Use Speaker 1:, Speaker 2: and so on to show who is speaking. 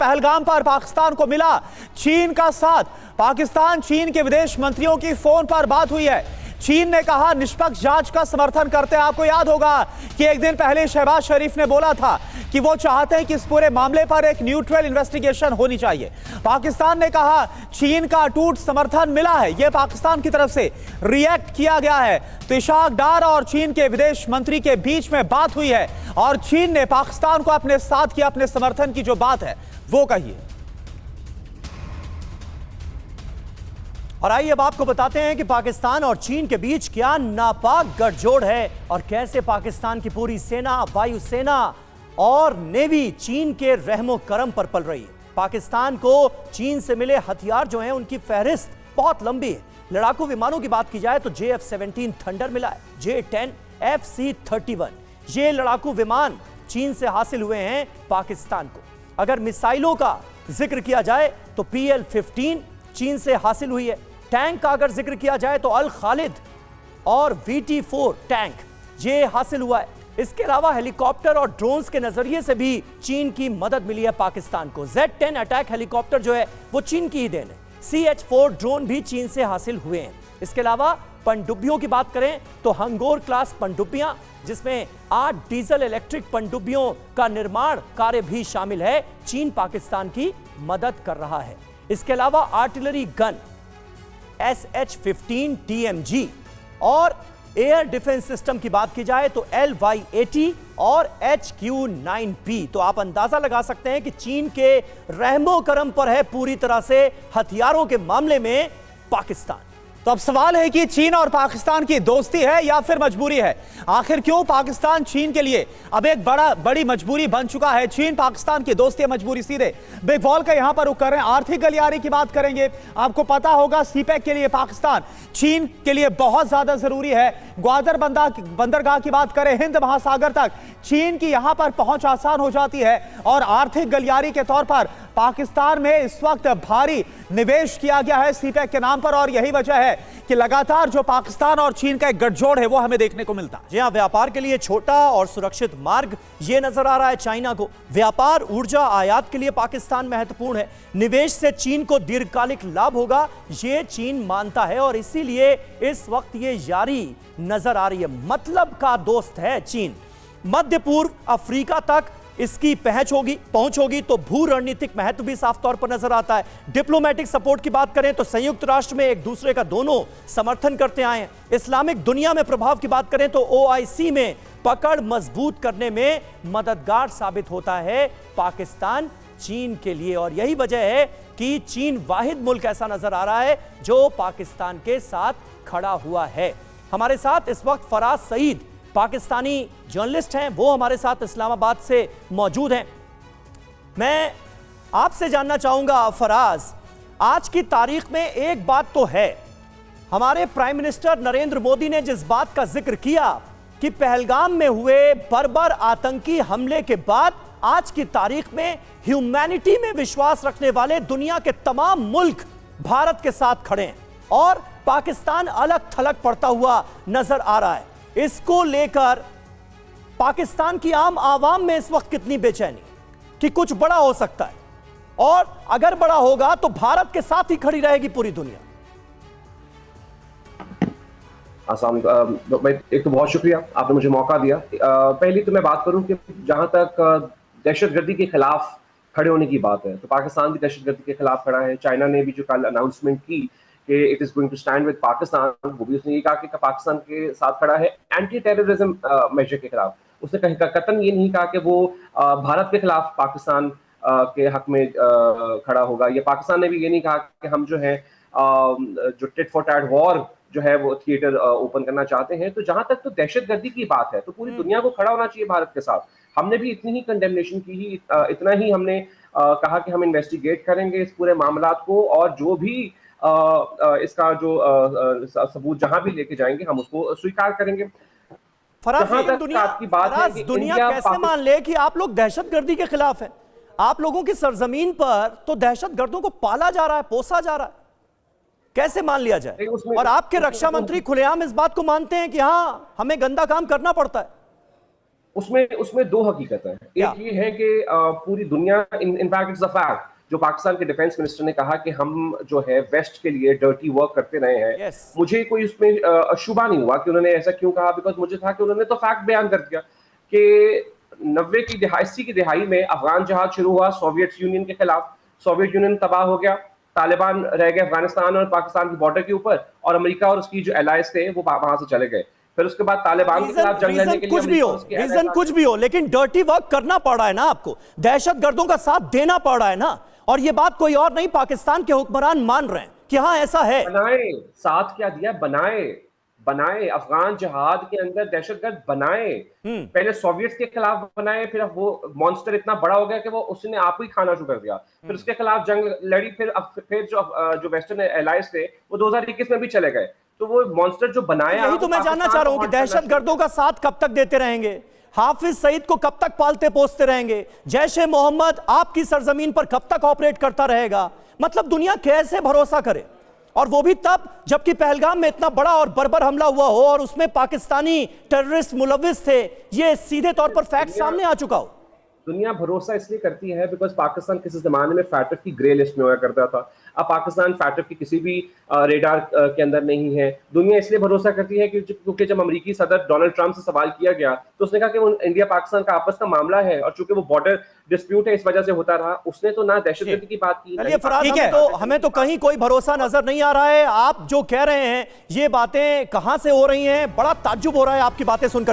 Speaker 1: पहलगाम पर पाकिस्तान को मिला चीन का साथ। पाकिस्तान चीन के विदेश मंत्रियों की फोन पर बात हुई है। चीन ने कहा निष्पक्ष जांच का समर्थन करते हैं। आपको याद होगा कि एक दिन पहले शहबाज शरीफ ने बोला था कि वो चाहते हैं कि इस पूरे मामले पर एक न्यूट्रल इन्वेस्टिगेशन होनी चाहिए। पाकिस्तान ने कहा चीन का अटूट समर्थन मिला है, यह पाकिस्तान की तरफ से रिएक्ट किया गया है। तो इशाक डार और चीन के विदेश मंत्री के बीच में बात हुई है और चीन ने पाकिस्तान को अपने साथ किया, अपने समर्थन की जो बात है वो कही है।
Speaker 2: और आइए अब आपको बताते हैं कि पाकिस्तान और चीन के बीच क्या नापाक गठजोड़ है और कैसे पाकिस्तान की पूरी सेना, वायुसेना और नेवी चीन के रहमो करम पर पल रही है। पाकिस्तान को चीन से मिले हथियार जो हैं उनकी फहरिस्त बहुत लंबी है। लड़ाकू विमानों की बात की जाए तो JF-17 थंडर मिला है, J-10, FC-31 ये लड़ाकू विमान चीन से हासिल हुए हैं पाकिस्तान को। अगर मिसाइलों का जिक्र किया जाए तो PL-15 चीन से हासिल हुई है। टैंक का अगर जिक्र किया जाए तो अल खालिद और VT-4 टैंक ये हासिल हुआ है। इसके अलावा हेलीकॉप्टर और ड्रोन्स के नजरिए से भी चीन की मदद मिली है पाकिस्तान को। Z-10 अटैक हेलीकॉप्टर जो है वो चीन की ही देन है। CH-4 ड्रोन भी चीन से हासिल हुए हैं। इसके अलावा पनडुब्बियों की बात करें तो हंगोर क्लास पनडुब्बियां, जिसमें 8 डीजल इलेक्ट्रिक पनडुब्बियों का निर्माण कार्य भी शामिल है, चीन पाकिस्तान की मदद कर रहा है। इसके अलावा आर्टिलरी गन SH-15 TMG और एयर डिफेंस सिस्टम की बात की जाए तो LY-80 और HQ-9P। तो आप अंदाजा लगा सकते हैं कि चीन के रहमो करम पर है पूरी तरह से हथियारों के मामले में पाकिस्तान।
Speaker 1: तो अब सवाल है कि चीन और पाकिस्तान की दोस्ती है या फिर मजबूरी है। आखिर क्यों पाकिस्तान चीन के लिए अब एक बड़ी मजबूरी बन चुका है। चीन पाकिस्तान की दोस्ती है मजबूरी। सीधे बिग वॉल का यहां पर रुक कर रहे हैं, आर्थिक गलियारे की बात करेंगे। आपको पता होगा सीपैक के लिए पाकिस्तान चीन के लिए बहुत ज्यादा जरूरी है। ग्वादर बंदरगाह की बात करें, हिंद महासागर तक चीन की यहां पर पहुंच आसान हो जाती है और आर्थिक गलियारे के तौर पर पाकिस्तान में इस वक्त भारी निवेश किया गया है सीपैक के नाम पर और यही वजह है कि लगातार जो पाकिस्तान और चीन का एक गठजोड़ है वो हमें देखने को मिलता है।
Speaker 2: जी हां, व्यापार के लिए छोटा और सुरक्षित मार्ग ये नजर आ रहा है चाइना को। व्यापार, ऊर्जा आयात के लिए पाकिस्तान महत्वपूर्ण है। निवेश से चीन को दीर्घकालिक लाभ होगा ये चीन मानता है और इसीलिए इस वक्त ये यारी नजर आ रही है। मतलब का दोस्त है चीन। मध्य पूर्व, अफ्रीका तक इसकी पहुंच होगी तो भू रणनीतिक महत्व भी साफ तौर पर नजर आता है। डिप्लोमेटिक सपोर्ट की बात करें तो संयुक्त राष्ट्र में एक दूसरे का दोनों समर्थन करते आए हैं। इस्लामिक दुनिया में प्रभाव की बात करें तो OIC में पकड़ मजबूत करने में मददगार साबित होता है पाकिस्तान चीन के लिए और यही वजह है कि चीन वाहिद मुल्क ऐसा नजर आ रहा है जो पाकिस्तान के साथ खड़ा हुआ है। हमारे साथ इस वक्त फराज सईद पाकिस्तानी जर्नलिस्ट हैं, वो हमारे साथ इस्लामाबाद से मौजूद हैं। मैं आपसे जानना चाहूंगा फराज, आज की तारीख में एक बात तो है, हमारे प्राइम मिनिस्टर नरेंद्र मोदी ने जिस बात का जिक्र किया कि पहलगाम में हुए बर्बर आतंकी हमले के बाद आज की तारीख में ह्यूमैनिटी में विश्वास रखने वाले दुनिया के तमाम मुल्क भारत के साथ खड़े हैं और पाकिस्तान अलग थलग पड़ता हुआ नजर आ रहा है। इसको लेकर पाकिस्तान की आम आवाम में इस वक्त कितनी बेचैनी कि कुछ बड़ा हो सकता है और अगर बड़ा होगा तो भारत के साथ ही खड़ी रहेगी पूरी दुनिया।
Speaker 3: एक तो बहुत शुक्रिया, आपने मुझे मौका दिया। पहली तो मैं बात करूं कि जहां तक दहशतगर्दी के खिलाफ खड़े होने की बात है तो पाकिस्तान भी दहशतगर्दी के खिलाफ खड़ा है। चाइना ने भी जो कल अनाउंसमेंट की कि it is going to stand with Pakistan, वो भी उसने ये कहा कि पाकिस्तान के साथ खड़ा है एंटी टेररिज्म मेजर के खिलाफ। उसने कहीं कतन ये नहीं कहा कि वो भारत के खिलाफ पाकिस्तान के हक में खड़ा होगा, या पाकिस्तान ने भी ये नहीं कहा कि हम जो है जो टिट फॉर टैट वॉर जो है वो थिएटर ओपन करना चाहते हैं। तो जहां तक तो दहशतगर्दी की बात है तो पूरी दुनिया को खड़ा होना चाहिए भारत के साथ। हमने भी इतनी ही कंडेमनेशन की ही, इतना ही हमने कहा कि हम इन्वेस्टिगेट करेंगे इस पूरे मामलात को और जो भी इसका जो सबूत जहां भी लेके जाएंगे हम उसको स्वीकार करेंगे।
Speaker 2: दुनिया कैसे मान ले कि आप लोग दहशतगर्दी के खिलाफ हैं? आप लोगों की सरजमीन पर तो दहशतगर्दों को पाला जा रहा है, पोसा जा रहा है, कैसे मान लिया जाए? और आपके रक्षा मंत्री खुलेआम इस बात को मानते हैं कि हाँ हमें गंदा काम करना पड़ता है।
Speaker 3: उसमें उसमें दो हकीकतें हैं। एक ये है कि पूरी दुनिया, इनफैक्ट इट्स अ फैक्ट, जो पाकिस्तान के डिफेंस मिनिस्टर ने कहा कि हम जो है वेस्ट के लिए डर्टी वर्क करते रहे हैं।
Speaker 2: Yes.
Speaker 3: मुझे कोई उसमें शुबा नहीं हुआ कि उन्होंने ऐसा क्यों कहा, बिकॉज मुझे था कि उन्होंने तो फैक्ट बयान कर दिया कि 90 की दहाई, 80 की दहाई में अफगान जहाद शुरू हुआ सोवियत यूनियन के खिलाफ। सोवियत यूनियन तबाह हो गया, तालिबान रह गए अफगानिस्तान और पाकिस्तान की बॉर्डर के ऊपर, और अमेरिका और उसकी जो एलाइज थे वो वहां से चले गए। फिर उसके बाद तालिबान के खिलाफ जंग लड़ने के लिए
Speaker 2: रीजन कुछ भी हो, लेकिन डर्टी वर्क करना पड़ रहा है ना आपको, दहशतगर्दों का साथ देना पड़ रहा है ना, और ये बात कोई और नहीं, पाकिस्तान के हुक्मरान मान रहे हैं कि हाँ ऐसा है।
Speaker 3: बनाए, साथ क्या दिया, बनाए अफगान जहाद के अंदर दहशतगर्द बनाए। पहले सोवियत के खिलाफ बनाए, फिर वो मॉन्स्टर इतना बड़ा हो गया कि वो उसने आप ही खाना शुरू कर दिया। फिर उसके खिलाफ जंग लड़ी, फिर जो वेस्टर्न एलायंस थे वो 2021 में भी चले गए। तो वो मॉन्स्टर जो बनाया,
Speaker 2: यही तो मैं जानना चाह रहा हूं कि दहशतगर्दों का साथ कब तक देते रहेंगे, हाफिज सईद को कब तक पालते पोसते रहेंगे, जैश ए मोहम्मद आपकी सरजमीन पर कब तक ऑपरेट करता रहेगा। मतलब दुनिया कैसे भरोसा करे, और वो भी तब जबकि पहलगाम में इतना बड़ा और बर्बर हमला हुआ हो और उसमें पाकिस्तानी टेररिस्ट मुलविस थे, ये सीधे तौर पर फैक्ट सामने आ चुका हो।
Speaker 3: दुनिया भरोसा इसलिए करती है बिकॉज पाकिस्तान किसी जमाने में फैटफ की ग्रे लिस्ट में हुआ करता था। अब पाकिस्तान फैटफ की किसी भी रेडार के अंदर नहीं है। दुनिया इसलिए भरोसा करती है क्योंकि जब अमेरिकी सदर डोनाल्ड ट्रंप से सवाल किया गया तो उसने कहा कि वो इंडिया पाकिस्तान का आपस का मामला है, और चूंकि वो बॉर्डर डिस्प्यूट है इस वजह से होता रहा। उसने तो ना दहशतगर्दी की बात की।
Speaker 2: चलिए फराज, हमें तो कहीं कोई भरोसा नजर नहीं आ रहा है। आप जो कह रहे हैं ये बातें कहां से हो रही हैं, बड़ा ताज्जुब हो रहा है आपकी बातें सुनकर।